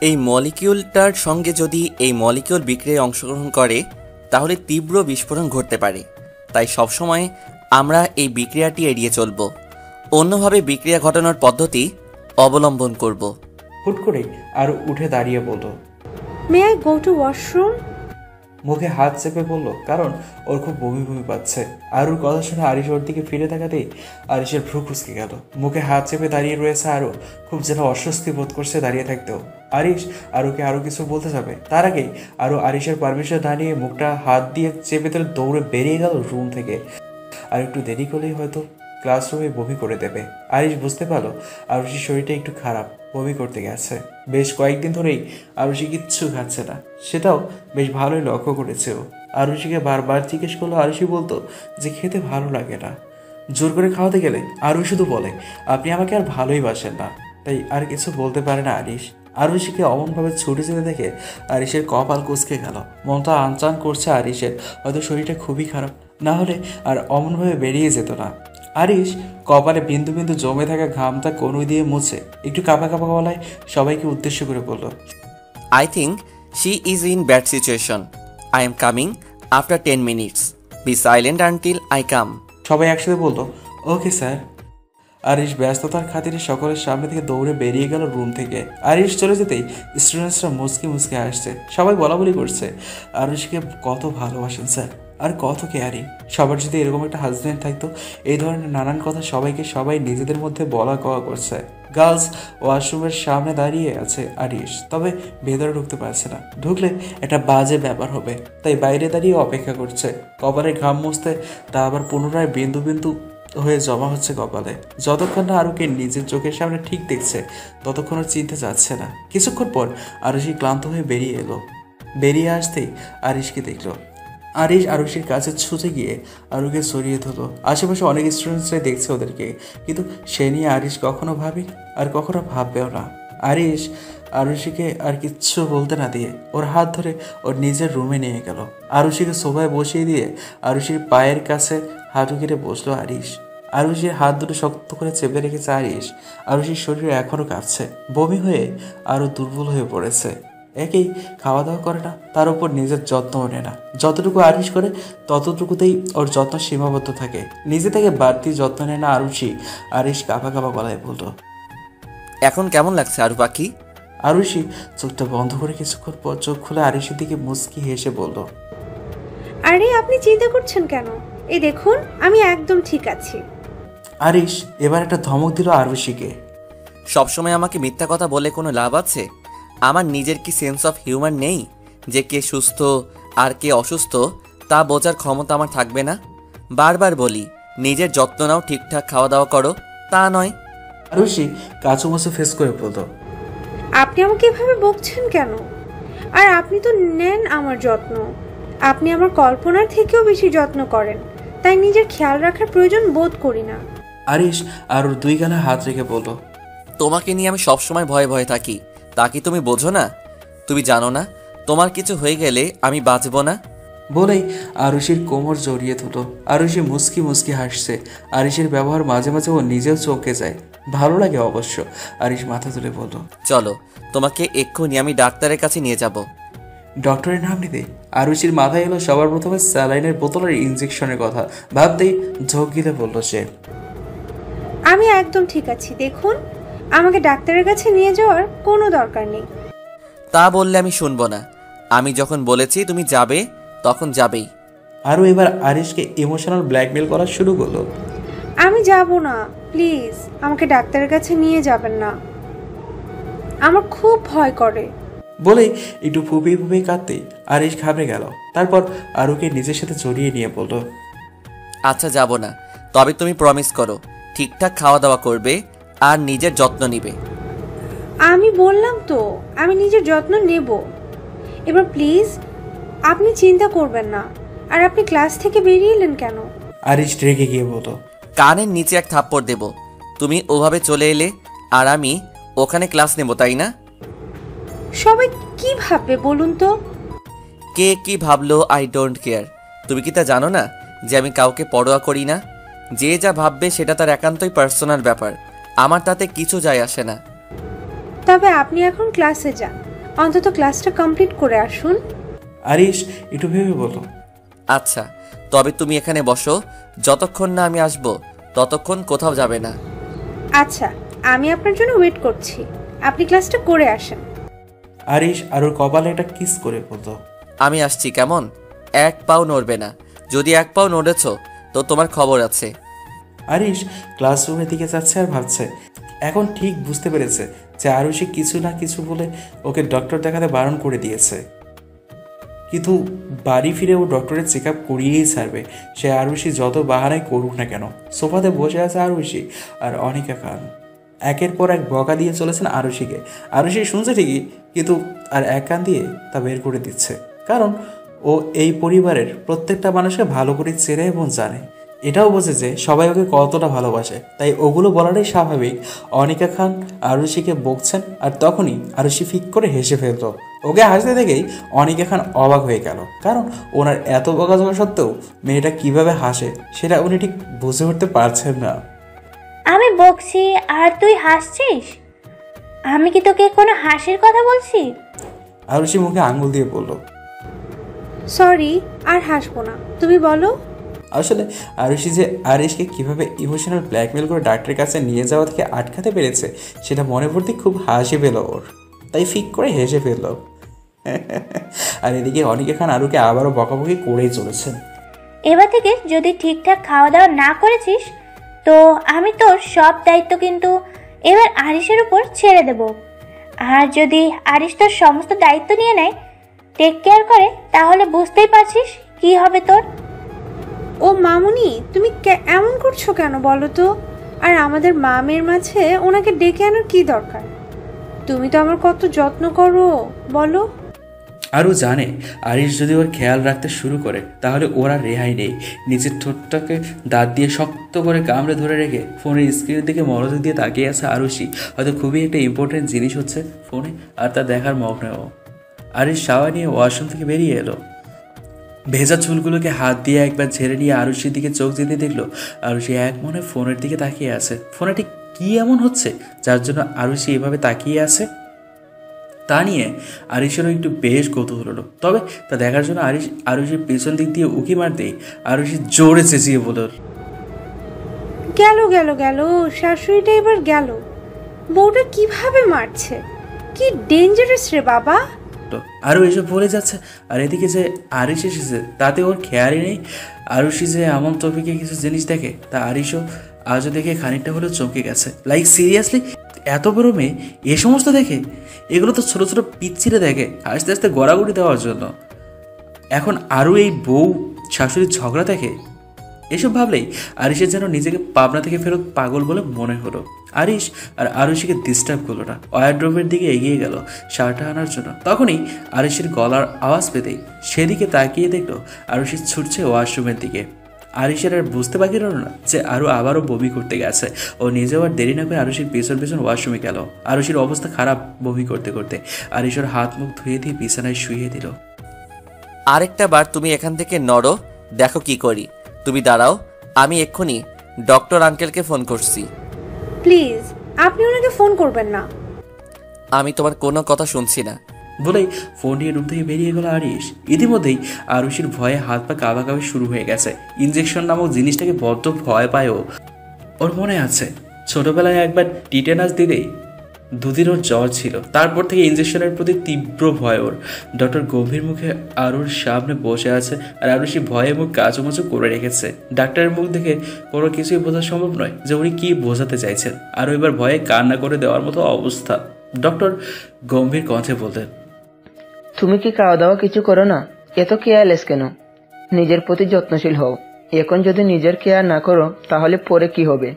এই মলিকিউলটার সঙ্গে যদি এই মলিকিউল বিক্রিয়ায় অংশগ্রহণ করে তাহলে তীব্র বিস্ফোরণ ঘটতে পারে। তাই সবসময় আমরা এই বিক্রিয়াটি এড়িয়ে চলব, অন্যভাবে বিক্রিয়া ঘটানোর পদ্ধতি অবলম্বন করব। হুট করে আরও উঠে দাঁড়িয়ে বলল, may I go to washroom? মুখে হাত চেপে বলল, কারণ ওর খুব বমি বমি পাচ্ছে। আরুর কথা শুনে আরিশ ওর দিকে ফিরে তাকাতেই আরিশের ভ্রু কুঁচকে গেল। মুখে হাত চেপে দাঁড়িয়ে রয়েছে আরু, খুব যেন অস্বস্তি বোধ করছে দাঁড়িয়ে থাকতেও। আরিশ আরুকে আরো কিছু বলতে যাবে, তার আগেই আরু আরিশের পারমিশন দাঁড়িয়ে মুখটা হাত দিয়ে চেপে ধরে দৌড়ে বেরিয়ে গেল রুম থেকে। আর একটু দেরি করলেই হয়তো ক্লাসরুমে বমি করে দেবে। আরিশ বুঝতে পারলো আরুষির শরীরটা একটু খারাপ, বমি করতে গেছে। বেশ কয়েকদিন ধরেই আরুষি কিচ্ছু খাচ্ছে না, সেটাও বেশ ভালোই লক্ষ্য করেছে ও। আরুষিকে বারবার জিজ্ঞেস করলো, আরুষি বলতো যে খেতে ভালো লাগে না। জোর করে খাওয়াতে গেলে আরু শুধু বলে, আপনি আমাকে আর ভালোই বাসেন না। তাই আর কিছু বলতে পারে না আরিশ। আরুষিকে অমনভাবে ছুটে যেতে দেখে আরিশের কপাল কুঁচকে গেল। মনটা আনচান করছে আরিশের, হয়তো শরীরটা খুবই খারাপ, না হলে আর অমনভাবে বেরিয়ে যেত না। আরিশ কপালে বিন্দু বিন্দু জমে থাকা ঘামটা কনুই দিয়ে মুছে একটু কাঁপা কাঁপা গলায় সবাইকে উদ্দেশ্য করে বলল, I think she is in bad situation. I am coming after 10 minutes. Be silent until I come. সবাই একসাথে বলল, ওকে স্যার। আরিশ ব্যস্ততার খাতিরে সকলের সামনে থেকে দৌড়ে বেরিয়ে গেল রুম থেকে। আরিশ চলে যেতেই স্টুডেন্টসরা মুচকি মুচকি আসছে, সবাই বলাবলি করছে আরিশকে কত ভালোবাসেন স্যার, আর কত কেয়ারিং। সবার যদি এরকম একটা হাজব্যান্ড থাকতো। এই ধরনের নানান কথা সবাই নিজেদের মধ্যে বলা কওয়া করছে। গার্লস ওয়াশরুমের সামনে দাঁড়িয়ে আছে আরিশ, তবে ভেতরে ঢুকতে পারছে না, ঢুকলে একটা বাজে ব্যাপার হবে, তাই বাইরে দাঁড়িয়ে অপেক্ষা করছে। কপালে ঘাম মুছতে তা আবার পুনরায় বিন্দু বিন্দু হয়ে জমা হচ্ছে কপালে। যতক্ষণ না আরুকে নিজের চোখের সামনে ঠিক দেখছে ততক্ষণ আর চিনতে যাচ্ছে না। কিছুক্ষণ পর আরুষি ক্লান্ত হয়ে বেরিয়ে এলো। বেরিয়ে আসতেই আরিশকে দেখলো। আরিশ আরুষির কাছে ছুটে গিয়ে আরুকে সরিয়ে ধরলো। আশেপাশে অনেক স্টুডেন্টসরাই দেখছে ওদেরকে, কিন্তু সে নিয়ে আরিশ কখনো ভাবেনি আর কখনো ভাববেও না। আরিশ আরুষিকে আর কিচ্ছু বলতে না দিয়ে ওর হাত ধরে ওর নিজের রুমে নিয়ে গেল। আরুষিকে সোফায় বসিয়ে দিয়ে আরুষির পায়ের কাছে হাঁটু কেটে বসলো আরিশ। আরুষির হাত দুটো শক্ত করে চেপে রেখেছে আরিশ। আরুষির শরীর এখনও কাঁপছে, বমি হয়ে আরও দুর্বল হয়ে পড়েছে। একেই খাওয়া দাওয়া করে না, তার উপর নিজের যত্নও নেয় না। যতটুকু আরিশ করে ততটুকুতেই ওর যত্ন সীমাবদ্ধ থাকে, নিজে থেকে বাড়তি যত্ন নেয় না আরুষি। আরিশ কাঁপা কাঁপা গলায় বলল, এখন কেমন লাগছে আরু পাখি? আরুষি চোখটা বন্ধ করে কিছুক্ষণ পর চোখ খুলে আরিশের দিকে মুচকি হেসে বলল, আরে আপনি চিন্তা করছেন কেন? এই দেখুন আমি একদম ঠিক আছি। আরিশ এবার একটা ধমক দিল আরুষিকে। সবসময় আমাকে মিথ্যা কথা বলে কোনো লাভ আছে? আমার নিজের কি সেন্স অফ হিউমার নেই যে কে সুস্থ আর কে অসুস্থ তা বোঝার ক্ষমতা আমার থাকবে না? বারবার বলি নিজের যত্ন নাও, ঠিকঠাক খাওয়া দাওয়া করো, তা নয়। আরুষি কাচুমাচু ফেস করে বলল, আপনি আমাকে এভাবে বকছেন কেন? আর আপনি তো নেন আমার যত্ন, আপনি আমার কল্পনার থেকেও বেশি যত্ন করেন, তাই নিজের খেয়াল রাখার প্রয়োজন বোধ করি না। আরিশ আর ওর দুই গালে হাত রেখে বলল, তোমাকে নিয়ে আমি সবসময় ভয়ে ভয়ে থাকি, তা কি তুমি বোঝো না? তুমি জানো না তোমার কিছু হয়ে গেলে আমি বাঁচবো না? বলেই আরুষির কোমর জড়িয়ে ধরল। আরুষি মুস্কি মুস্কি হাসছে। আরিশের ব্যবহার মাঝে মাঝে ও নিজেও চমকে যায়, ভালো লাগে অবশ্য। আরিশ মাথা তুলে বলল, চলো তোমাকে এক্ষুনি আমি ডাক্তারের কাছে নিয়ে যাব। ডক্টরের নাম নিতে আরুষির মাথায় এলো সবার প্রথমে স্যালাইনের বোতল আর ইঞ্জেকশনের কথা। ভাবতেই ঝোঁক গিলে বলল সে, আমি একদম ঠিক আছি, দেখুন আমাকে ডাক্তারের কাছে নিয়ে যাওয়ার কোনো দরকার নেই। তা বললে আমি শুনবো না। আমি যখন বলেছি তুমি যাবে তখন যাবেই। আরও এবার আরিশকে ইমোশনাল ব্ল্যাকমেল করা শুরু করলো। আমি যাব না, প্লিজ আমাকে ডাক্তারের কাছে নিয়ে যাবেন না, আমার খুব ভয় করে। বলে একটু ফুপিয়ে ফুপিয়ে কাঁদতেই আরিশ ঘাবড়ে গেল। তারপর আরুকে নিজের সাথে জড়িয়ে নিয়ে বলল, আচ্ছা যাব না, তবে তুমি প্রমিস করো ঠিকঠাক খাওয়া দাওয়া করবে আর নিজের যত্ন নিবে। আমি বললাম তো আমি নিজের যত্ন নেব। এবার প্লিজ আপনি চিন্তা করবেন না। আর আপনি ক্লাস থেকে বেরিয়ে এলেন কেন? আরিশ রেগে গিয়ে বলল, কানের নিচে এক থাপ্পড় দেব। তুমি ওভাবে চলে এলে আর আমি ওখানে ক্লাস নেব, তাই না? সবাই কি ভাববে বলুন তো? কে কি ভাবলো আই ডোন্ট কেয়ার। তুমি কি তা জানো না যে আমি কাউকে পরোয়া করি না? যে যা ভাববে সেটা তার একান্তই পার্সোনাল ব্যাপার, আমার তাতে কিছু যায় আসে না। তবে আপনি এখন ক্লাসে যান, অন্তত ক্লাসটা কমপ্লিট করে আসুন। আরিশ একটু ভেবে বলল, আচ্ছা তবে তুমি এখানে বসো, যতক্ষণ না আমি আসবো ততক্ষণ কোথাও যাবে না। আচ্ছা আমি আপনার জন্য ওয়েট করছি, আপনি ক্লাসটা করে আসেন। আরিশ আর ওর কপালে একটা কিস করে বলল, আমি আসছি, কেমন? এক পাও নড়বে না। যদি এক পাও নড়েছ তো তোমার খবর আছে। আরিশ ক্লাসরুমের দিকে যাচ্ছে আর ভাবছে। এখন ঠিক বুঝতে পেরেছে যে আরুষি কিছু না কিছু বলে ওকে ডক্টর দেখাতে বারণ করে দিয়েছে, কিন্তু বাড়ি ফিরে ও ডক্টরের চেক আপ করিয়েই ছাড়বে, সে আরুষি যত বাহানাই করুক না কেন। সোফাতে বসে আছে আরুষি আর অনিকা খান একের পর এক বকা দিয়ে চলেছেন আরুষিকে। আরুষি শুনছে ঠিকই, কিন্তু আর এক কান দিয়ে তা বের করে দিচ্ছে, কারণ ও এই পরিবারের প্রত্যেকটা মানুষকে ভালো করে চেনে এবং জানে। এটাও বোঝে যে সবাই ওকে কতটা ভালোবাসে, তাই ওগুলো বলাটাই স্বাভাবিক। অনিকা খান আরুষিকে বকছেন আর তখনই আরুষি ফিক করে হেসে ফেলত। ওকে হাসতে দেখেই অনিকা খান অবাক হয়ে গেল, কারণ ওনার এত বকাঝকা সত্ত্বেও মেয়েটা কিভাবে হাসে সেটা উনি ঠিক বুঝে উঠতে পারছেন না। আমি বকছি আর তুই হাসছিস? আমি কি তোকে কোনো হাসির কথা বলছি? আরুষি মুখে আঙুল দিয়ে বলল, সরি, আর হাসবো না, তুমি বলো। আসলে আরুষি যে আরিশকে কিভাবে ইমোশনাল ব্ল্যাকমেল করে ডাক্তারের কাছে নিয়ে যাওয়া থেকে আটকাতে পেরেছে সেটা মনে পড়তে খুব হাসি পেল ওর, তাই ফিক করে হেসে ফেলল। আর এদিকে অনিকা খান আরুকে আবারও বকাবকি করেই চলেছেন। এবার থেকে যদি ঠিকঠাক খাওয়া দাওয়া না করেছিস তো আমি তোর সব দায়িত্ব কিন্তু এবার আরিশের উপর ছেড়ে দেব। আর যদি আরিশ তোর সমস্ত দায়িত্ব নিয়ে নেয়, টেক কেয়ার করে, তাহলে বুঝতেই পারছিস কি হবে তোর। ও মামুনি, তুমি এমন করছো কেন বলো তো? আর আমাদের মামের মাঝে ওনাকে ডেকে আনার কি দরকার? তুমি তো আমার কত যত্ন করো বলো। আরও জানে আরিশ যদি ওর খেয়াল রাখতে শুরু করে তাহলে ওরা রেহাই নেই। নিজের ঠোঁটটাকে দাঁত দিয়ে শক্ত করে কামড়ে ধরে রেখে ফোনের স্ক্রিনের দিকে মনোযোগ দিয়ে তাকিয়ে আছে আরুষি। হয়তো খুবই একটা ইম্পর্টেন্ট জিনিস হচ্ছে ফোনে, আর তা দেখার মগ্নেও। আরিশ শাওয়ার নিয়ে ওয়াশরুম থেকে বেরিয়ে এলো। ভেজা চুলগুলোকে হাত দিয়ে একবার ঝেড়ে নিয়ে আরুষির দিকে চোখ যেতে দেখলো আরুষি এক মনে ফোনের দিকে তাকিয়ে আছে। ফোনে ঠিক কী এমন হচ্ছে যার জন্য আরুষি এভাবে তাকিয়ে আছে তা নিয়ে আরিশেরও একটু বেশ কৌতূহল হলো। তবে তা দেখার জন্য আরুষির পেছন দিক দিয়ে উকি মারতেই আরুষি জোরে চেঁচিয়ে বলল, গেল গেল গেল, শাশুড়িটা এবার গেল। বউটা কিভাবে মারছে, কি ডেঞ্জারাস রে বাবা। আরও এসব বলে যাচ্ছে, আর এদিকে যে আরিশ এসেছে তাতে ওর খেয়ালই নেই। আরুষি যে এমন টপিকে কিছু জিনিস দেখে তা আরিশও আজও দেখে খানিকটা হলেও চমকে গেছে। লাইক সিরিয়াসলি, এত বড় মেয়ে এ সমস্ত দেখে? এগুলো তো ছোটো ছোটো পিচ্ছিরে দেখে আস্তে আস্তে গড়াগড়ি দেওয়ার জন্য, এখন আরও এই বউ শাশুড়ির ঝগড়া দেখে। এসব ভাবলেই আরিশের যেন নিজেকে পাবনা থেকে ফেরত পাগল বলে মনে হলো। আরিশ আর আরুষিকে ডিস্টার্ব করলো না, ওয়ারড্রোবের দিকে এগিয়ে গেল শার্টটা আনার জন্য। তখনই আরিশের গলার আওয়াজ পেতেই সেদিকে তাকিয়ে দেখলো আরুষি ছুটছে ওয়াশরুমের দিকে। আরিশের আর বুঝতে বাকি রইল না যে আবারও বমি করতে গেছে। ও নিজেও আর দেরি না করে আরুষির পেছন পেছন ওয়াশরুমে গেল। আরুষির অবস্থা খারাপ বমি করতে করতে। আরিশের হাত মুখ ধুয়ে দিয়ে বিছানায় শুইয়ে দিল। আরেকটা বার তুমি এখান থেকে নড়ো, দেখো কি করি। তুমি দাঁড়াও, আমি এক্ষুনি ডক্টর আঙ্কেলকে ফোন করছি। প্লিজ আপনি ওনাকে ফোন করবেন না। আমি তোমার কোনো কথা শুনছি না বলেই ফোন নিয়ে রুম থেকে বেরিয়ে গেল আরিশ। ইতিমধ্যেই আরুষির ভয়ে হাত পা কাঁপাকাঁপি শুরু হয়ে গেছে। ইনজেকশন নামক জিনিসটাকে বড্ড ভয় পায় ওর মনে আছে ছোটবেলায় একবার টিটেনাস দিলেই দুদিন ওর জ্বর ছিল, তারপর থেকে ইনজেকশনের প্রতি তীব্র ভয় ওর। ডক্টর গম্ভীর মুখে আরুর সামনে বসে আছে আর আরুষি ভয়ে মুখ কাচুমাচু করে রেখেছে। ডাক্তারের মুখ দেখে কোনো কিছুই বোঝা সম্ভব নয় যে উনি কি বোঝাতে চাইছেন। আর এবার ভয়ে কান্না করে দেওয়ার মতো অবস্থা। ডক্টর গম্ভীর কণ্ঠে বলতেন, তুমি কি খাওয়া দাওয়া কিছু করো না? এত কেয়ারলেস কেন? নিজের প্রতি যত্নশীল হও। এখন যদি নিজের কেয়ার না করো তাহলে পরে কি হবে?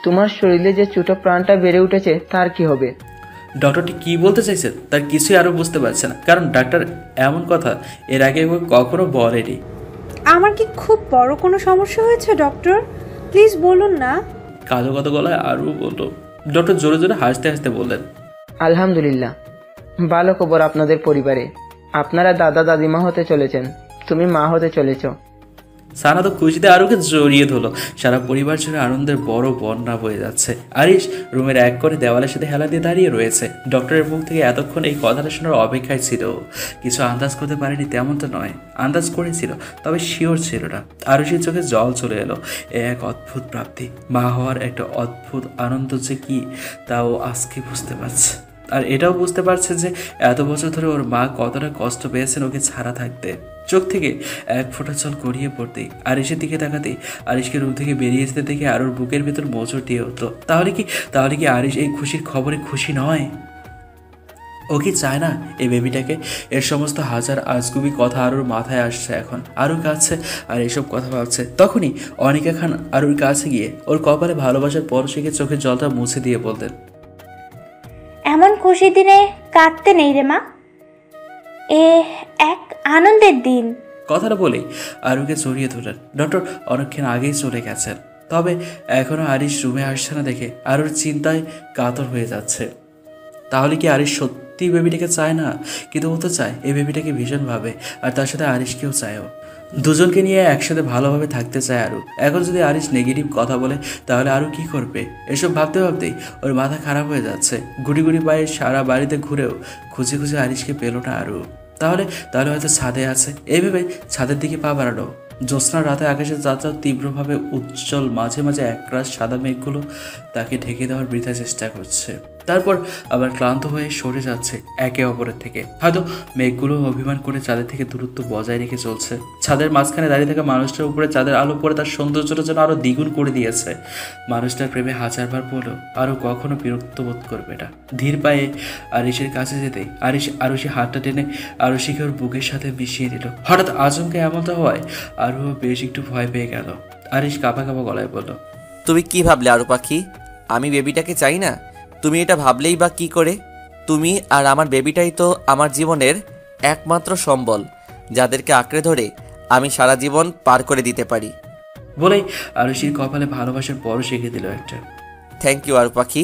তোমার শরীরে যে ছোট প্রাণটা বেড়ে উঠেছে তার কি হবে? ডক্টরটি কি বলতে চাইছেন তার কিছুই আরও বুঝতে পারছে না, কারণ ডাক্তার এমন কথা এর আগে কখনো বলেনি। আমার কি খুব বড় কোনো সমস্যা হয়েছে ডক্টর? প্লিজ বলুন না। কালো কালো গলায় আরও বলল। ডক্টর জোরে জোরে হাসতে হাসতে বললেন, আলহামদুলিল্লাহ, ভালো খবর আপনাদের পরিবারে। আপনারা দাদা দাদিমা হতে চলেছেন, তুমি মা হতে চলেছ। সানা তো খুশিতে আরুকে জড়িয়ে ধরলো। সারা পরিবার জুড়ে আনন্দের বড় বন্যা বয়ে যাচ্ছে। আরিশ রুমের এক করে দেওয়ালের সাথে হেলা দিয়ে দাঁড়িয়ে রয়েছে। ডক্টরের মুখ থেকে এতক্ষণ এই কথাটা শোনার অপেক্ষায় ছিল। কিছু আন্দাজ করতে পারেনি তেমন তো নয়, আন্দাজ করেছিল তবে শিওর ছিল না। আরুষির চোখে জল চলে এলো। এক অদ্ভুত প্রাপ্তি, মা হওয়ার একটা অদ্ভুত আনন্দ যে কি তাও আজকে বুঝতে পারছে। আর এটাও বুঝতে পারছে যে এত বছর ধরে ওর মা কতটা কষ্ট পেয়েছেন ওকে ছাড়া থাকতে। চোখ থেকে এক ফোঁটা জল গড়িয়ে পড়তেই আরিশের দিকে তাকাতেই আরিশকে রুম থেকে বেরিয়ে আসতে দেখে আর ওর বুকের ভেতর মোচড় দিয়ে উঠল। তাহলে কি আরিশ এই খুশির খবরে খুশি নয়? ও কি চায় না এই বেবিটাকে? এর সমস্ত হাজার আজগুবি কথা আরুর মাথায় আসছে এখন। আরু কাছে আর এসব কথা ভাবছে। তখনই অনিকা খান আরুর কাছে গিয়ে ওর কপালে ভালোবাসার পরশিকে চোখের জলটা মুছে দিয়ে বলতেন, এমন খুশি দিনে কাঁদতে নেই রে মা, এ এক আনন্দের দিন। কথাটা বলেই আরুকে জড়িয়ে ধরলেন। ডক্টর অনেকক্ষণ আগেই চলে গেছেন, তবে এখনো আরিশ রুমে আসছে না দেখে আরুর চিন্তায় কাতর হয়ে যাচ্ছে। তাহলে কি আরিশ সত্যি বেবিটাকে চায় না? কিন্তু ও তো চায় এই বেবিটাকে ভীষণভাবে, আর তার সাথে আরিশকেও চায়ও। দুজনকে নিয়ে একসাথে ভালোভাবে থাকতে চায় আরু। এখন যদি আরিশ নেগেটিভ কথা বলে তাহলে আরু কি করবে? এসব ভাবতে ভাবতেই ওর মাথা খারাপ হয়ে যাচ্ছে। গুটি গুটি পায়ে সারা বাড়িতে ঘুরেও খুঁজে খুঁজে আরিশকে পেল না আরু। তাহলে হয়তো ছাদে আছে। এইভাবে ছাদের দিকে পা বাড়ালো। জ্যোৎস্নার রাতে আকাশে যাত্রা তীব্রভাবে উজ্জ্বল, মাঝে মাঝে একরাশ সাদা মেঘগুলো তাকে ঢেকে দেওয়ার বৃথা চেষ্টা করছে। তারপর আবার ক্লান্ত হয়ে সরে যাচ্ছে একে অপরের থেকে। হয়তো মেঘগুলো অভিমান করে চাঁদের থেকে দূরত্ব বজায় রেখে চলছে। ছাদের মাঝখানে দাঁড়িয়ে থাকা মানুষটার উপরে চাঁদের আলো পড়ে তার সৌন্দর্যটা যেন আরো দ্বিগুণ করে দিয়েছে। মানুষটার প্রেমে হাজারবার পড়লেও আরো কখনো বিরক্ত বোধ করবে না। ধীর পায়ে আরিশের কাছে যেতেই আরুষি হাতটা টেনে আরুষিকে ওর বুকের সাথে মিশিয়ে দিল। হঠাৎ আচমকা এমনটা হওয়ায় আরও বেশ একটু ভয় পেয়ে গেল। আরিশ কাঁপা কাঁপা গলায় বলল, তুমি কি ভাবলে আরু পাখি? আমি বেবিটাকে চাই না? তুমি এটা ভাবলেই বা কি করে? তুমি আর আমার বেবিটাই তো আমার জীবনের একমাত্র সম্বল, যাদেরকে আঁকড়ে ধরে আমি সারা জীবন পার করে দিতে পারি। বলেই আরুষির কপালে ভালোবাসার পরশ এঁকে দিল একটা। থ্যাংক ইউ আরু পাখি,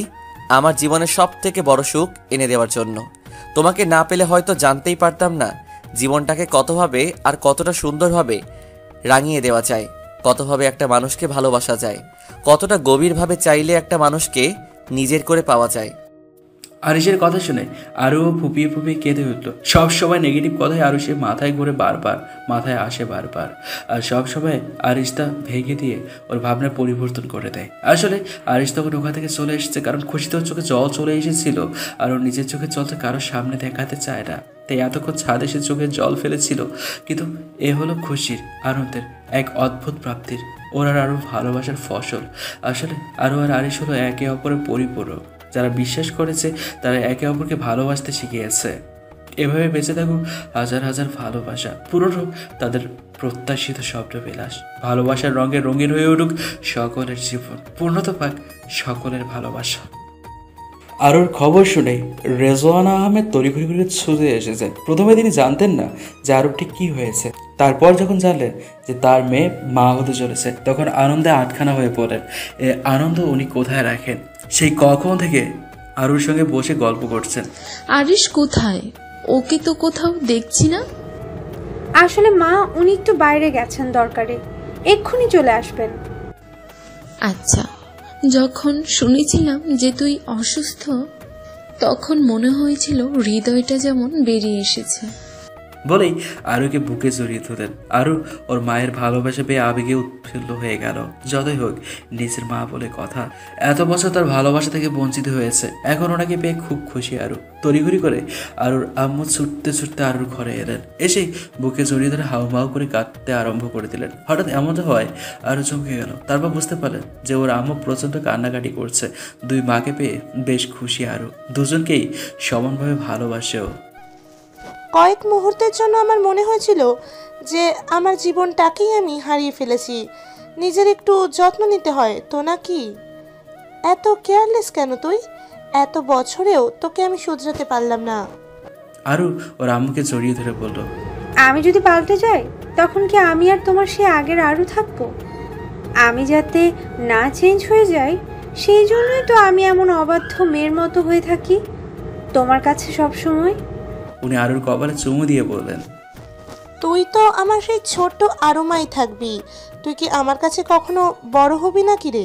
আমার জীবনের সব থেকে বড় সুখ এনে দেওয়ার জন্য। তোমাকে না পেলে হয়তো জানতেই পারতাম না জীবনটাকে কতভাবে আর কতটা সুন্দরভাবে রাঙিয়ে দেওয়া যায়, কতভাবে একটা মানুষকে ভালোবাসা যায়, কতটা গভীরভাবে চাইলে একটা মানুষকে নিজের করে পাওয়া যায়। আরিশের কথা শুনে আরও ফুপিয়ে ফুপিয়ে কেঁদে উঠল। সবসময় নেগেটিভ কথাই আরুষের মাথায় ঘুরে মাথায় আসে বারবার। আর সবসময় আরিশ তা ভেঙে দিয়ে ওর ভাবনার পরিবর্তন করে দেয়। আসলে আরিশ তখন ওখান থেকে চলে এসেছে কারণ খুশিতে ওর চোখে জল চলে এসেছিল, আর ওর নিজের চোখের জলটা কারোর সামনে দেখাতে চায় না। তাই এতক্ষণ ছাদে সে চোখে জল ফেলেছিল। কিন্তু এ হলো খুশির, আনন্দের এক অদ্ভুত প্রাপ্তির, ওর আর আরও ভালোবাসার ফসল। আসলে আরও আর আরিশ হলো একে অপরের পরিপূরক। যারা বিশ্বাস করেছে তারা একে অপরকে ভালোবাসতে শিখিয়েছে। এভাবে বেঁচে থাকুক হাজার হাজার ভালোবাসা, পূরণ হোক তাদের প্রত্যাশিত শব্দবিলাস। ভালোবাসার রঙে রঙিন হয়ে উঠুক সকলের জীবন, পূর্ণতা পাক সকলের ভালোবাসা। আরুর খবর শুনে রেজওয়ানা আহমেদ তড়িঘড়ি করে ছুটে এসেছে। প্রথমে তিনি জানতেন না যে আরুর ঠিক কী হয়েছে। তারপর যখন জানলেন যে তার মেয়ে মা হতে চলেছে, তখন আনন্দে আটখানা হয়ে পড়েন। এ আনন্দ উনি কোথায় রাখেন? সেই কখন থেকে আরুর সঙ্গে বসে গল্প করছেন। আরিশ কোথায়? ওকে তো কোথাও দেখছি না। আসলে মা, উনি একটু বাইরে গেছেন দরকারে, এক্ষুনি চলে আসবেন। আচ্ছা, যখন শুনেছিলাম যে তুই অসুস্থ তখন মনে হয়েছিল হৃদয়টা যেমন বেরিয়ে এসেছে। বলেই আরুকে বুকে জড়িয়ে ধরলেন। আরু ওর মায়ের ভালোবাসা পেয়ে আবেগে উৎফুল্ল হয়ে গেল। যতই হোক নিজের মা বলে কথা, এত বছর তার ভালোবাসা থেকে বঞ্চিত হয়েছে, এখন ওনাকে পেয়ে খুব খুশি আরু। তড়িঘড়ি করে আরুর আম্মু ছুটতে ছুটতে আরুর ঘরে এলেন। এসেই বুকে জড়িয়ে ধরে হাউমাউ করে কাঁদতে আরম্ভ করে দিলেন। হঠাৎ এমনটা হয় আরু চমকে গেল। তারপর বুঝতে পারলেন যে ওর আম্মু প্রচণ্ড কান্নাকাটি করছে। দুই মাকে পেয়ে বেশ খুশি আরু, দুজনকেই সমানভাবে ভালোবাসেও। কয়েক মুহূর্তের জন্য আমার মনে হয়েছিল যে আমার জীবনটাকেই আমি হারিয়ে ফেলেছি। নিজের একটু যত্ন নিতে হয় তো নাকি? এত কেয়ারলেস কেন তুই? এত বছরেও তোকে আমি শুধরাতে পারলাম না। আরু ওর আম্মুকে জড়িয়ে ধরে বলল, আমি যদি পাল্টে যাই তখন কি আমি আর তোমার সে আগের আরু থাকবো? আমি যাতে না চেঞ্জ হয়ে যাই সেই জন্যই তো আমি এমন অবাধ্য মেয়ের মতো হয়ে থাকি তোমার কাছে সব সময়। উনি আরুর কপালে চুমু দিয়ে বললেন, তুই তো আমার সেই ছোট্ট আরুমাই থাকবি, তুই কি আমার কাছে কখনো বড় হবি না কি রে?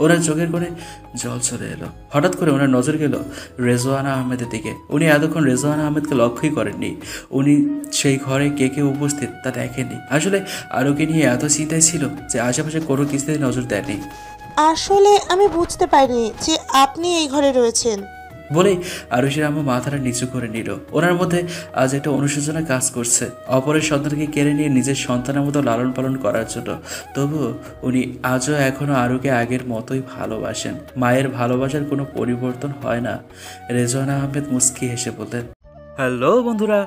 ওনার চোখের কোণে জল চলে এলো। হঠাৎ করে ওনার নজর গেল রেজওয়ানা আহমেদের দিকে। উনি এতক্ষণ রেজওয়ানা আহমেদকে লক্ষ্যই করেননি। উনি সেই ঘরে কে কে উপস্থিত তা দেখেননি। আসলে আরুকে নিয়ে এত চিন্তায় ছিল যে আশেপাশে কোনো কিছুতে নজর দেয়নি। আসলে আমি বুঝতে পারিনি যে আপনি এই ঘরে রয়েছেন। বলেই আরুষের আম্মু মাথাটা নিচু করে নিল। ওনার মধ্যে আজ একটা অনুশোচনা কাজ করছে অপরের সন্তানকে কেড়ে নিয়ে নিজের সন্তানের মতো লালন পালন করার জন্য। তবুও উনি আজও এখনো আরুকে আগের মতোই ভালোবাসেন। মায়ের ভালোবাসার কোনো পরিবর্তন হয় না। রেজওয়ানা আহমেদ মুস্কি হেসে বললেন, হ্যালো বন্ধুরা,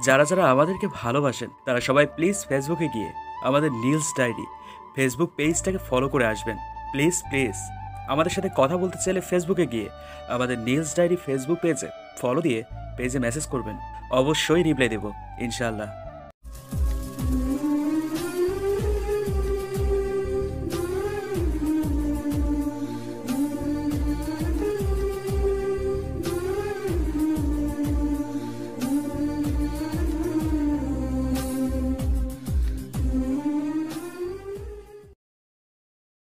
যারা যারা আমাদেরকে ভালোবাসেন তারা সবাই প্লিজ ফেসবুকে গিয়ে আমাদের নিউজ ডায়েরি ফেসবুক পেজটাকে ফলো করে আসবেন। প্লিজ প্লিজ আমাদের সাথে কথা বলতে চাইলে ফেসবুকে গিয়ে আমাদের নিউজ ডায়েরি ফেসবুক পেজে ফলো দিয়ে পেজে মেসেজ করবেন। অবশ্যই রিপ্লাই দেব ইনশাআল্লাহ।